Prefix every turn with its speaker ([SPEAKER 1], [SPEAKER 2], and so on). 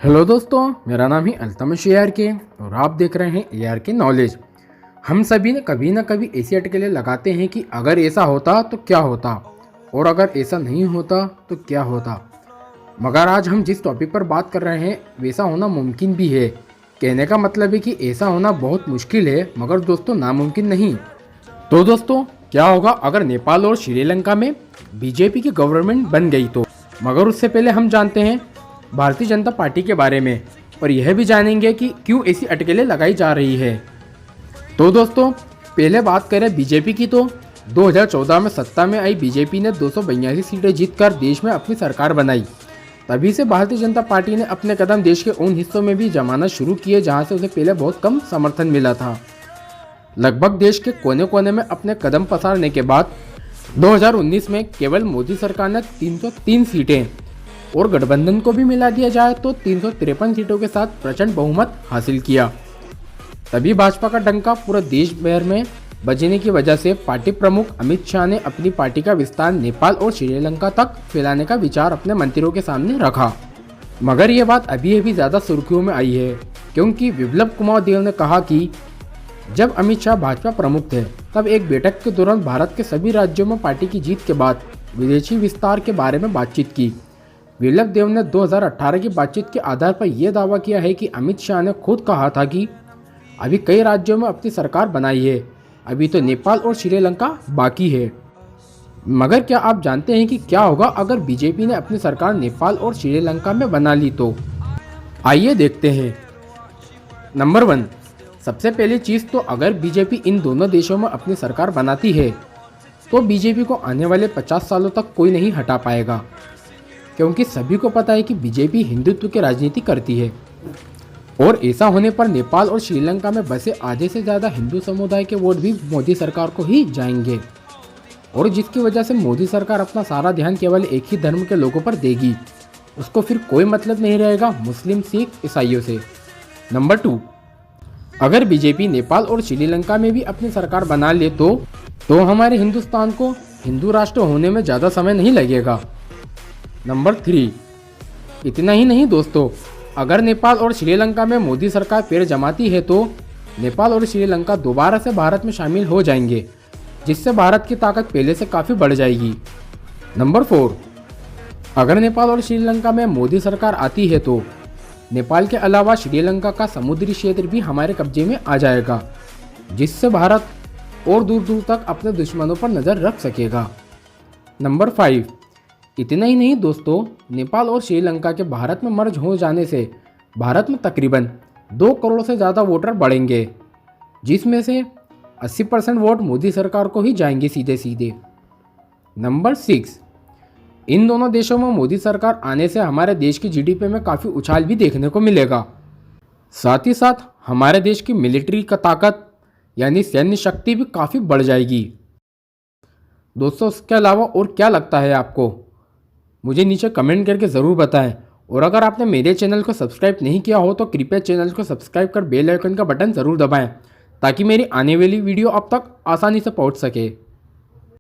[SPEAKER 1] Hello दोस्तों, मेरा नाम है अल्तमश ARK और आप देख रहे हैं ARK नॉलेज। हम सभी ने कभी ना कभी ऐसी अटकलें लगाते हैं कि अगर ऐसा होता तो क्या होता और अगर ऐसा नहीं होता तो क्या होता। मगर आज हम जिस टॉपिक पर बात कर रहे हैं वैसा होना मुमकिन भी है। कहने का मतलब है कि ऐसा होना बहुत मुश्किल है मगर दोस्तों नामुमकिन नहीं। तो दोस्तों, क्या होगा अगर नेपाल और श्रीलंका में बीजेपी की गवर्नमेंट बन गई तो। मगर उससे पहले हम जानते हैं भारतीय जनता पार्टी के बारे में और यह भी जानेंगे कि क्यों ऐसी अटकलें लगाई जा रही है। तो दोस्तों, पहले बात करें बीजेपी की तो 2014 में सत्ता में आई बीजेपी ने 282 सीटें जीतकर देश में अपनी सरकार बनाई। तभी से भारतीय जनता पार्टी ने अपने कदम देश के उन हिस्सों में भी जमाना शुरू किए जहां से उसे पहले बहुत कम समर्थन मिला था। लगभग देश के कोने कोने में अपने कदम पसारने के बाद 2019 में केवल मोदी सरकार ने 303 सीटें और गठबंधन को भी मिला दिया जाए तो 353 सीटों के साथ प्रचंड बहुमत हासिल किया। तभी भाजपा का डंका पूरे देश भर में बजने की वजह से पार्टी प्रमुख अमित शाह ने अपनी पार्टी का विस्तार नेपाल और श्रीलंका तक फैलाने का विचार अपने मंत्रियों के सामने रखा। मगर ये बात अभी ज़्यादा सुर्खियों में आई है क्योंकि बिप्लब कुमार देव ने कहा कि जब अमित शाह भाजपा प्रमुख थे तब एक बैठक के दौरान भारत के सभी राज्यों में पार्टी की जीत के बाद विदेशी विस्तार के बारे में बातचीत की। बिप्लब देव ने 2018 की बातचीत के आधार पर यह दावा किया है कि अमित शाह ने खुद कहा था कि अभी कई राज्यों में अपनी सरकार बनाई है, अभी तो नेपाल और श्रीलंका बाकी है। मगर क्या आप जानते हैं कि क्या होगा अगर बीजेपी ने अपनी सरकार नेपाल और श्रीलंका में बना ली तो? आइए देखते हैं। नंबर 1, सबसे पहली चीज़ तो अगर बीजेपी इन दोनों देशों में अपनी सरकार बनाती है तो बीजेपी को आने वाले 50 सालों तक कोई नहीं हटा पाएगा, क्योंकि सभी को पता है कि बीजेपी हिंदुत्व की राजनीति करती है और ऐसा होने पर नेपाल और श्रीलंका में बसे आधे से ज़्यादा हिंदू समुदाय के वोट भी मोदी सरकार को ही जाएंगे और जिसकी वजह से मोदी सरकार अपना सारा ध्यान केवल एक ही धर्म के लोगों पर देगी। उसको फिर कोई मतलब नहीं रहेगा मुस्लिम, सिख, ईसाइयों से। नंबर 2, अगर बीजेपी नेपाल और श्रीलंका में भी अपनी सरकार बना ले तो हमारे हिंदुस्तान को हिंदू राष्ट्र होने में ज़्यादा समय नहीं लगेगा। नंबर 3, इतना ही नहीं दोस्तों, अगर नेपाल और श्रीलंका में मोदी सरकार पैर जमाती है तो नेपाल और श्रीलंका दोबारा से भारत में शामिल हो जाएंगे, जिससे भारत की ताकत पहले से काफ़ी बढ़ जाएगी। नंबर 4, अगर नेपाल और श्रीलंका में मोदी सरकार आती है तो नेपाल के अलावा श्रीलंका का समुद्री क्षेत्र भी हमारे कब्जे में आ जाएगा, जिससे भारत और दूर दूर तक अपने दुश्मनों पर नज़र रख सकेगा। नंबर 5, इतना ही नहीं दोस्तों, नेपाल और श्रीलंका के भारत में मर्ज हो जाने से भारत में तकरीबन 2 करोड़ से ज़्यादा वोटर बढ़ेंगे, जिसमें से 80% वोट मोदी सरकार को ही जाएंगे सीधे सीधे। नंबर 6, इन दोनों देशों में मोदी सरकार आने से हमारे देश की GDP में काफ़ी उछाल भी देखने को मिलेगा। साथ ही साथ हमारे देश की मिलिट्री का ताकत यानी सैन्य शक्ति भी काफ़ी बढ़ जाएगी। दोस्तों, इसके अलावा और क्या लगता है आपको? मुझे नीचे कमेंट करके ज़रूर बताएं और अगर आपने मेरे चैनल को सब्सक्राइब नहीं किया हो तो कृपया चैनल को सब्सक्राइब कर बेल आइकन का बटन ज़रूर दबाएं ताकि मेरी आने वाली वीडियो आप तक आसानी से पहुंच सके।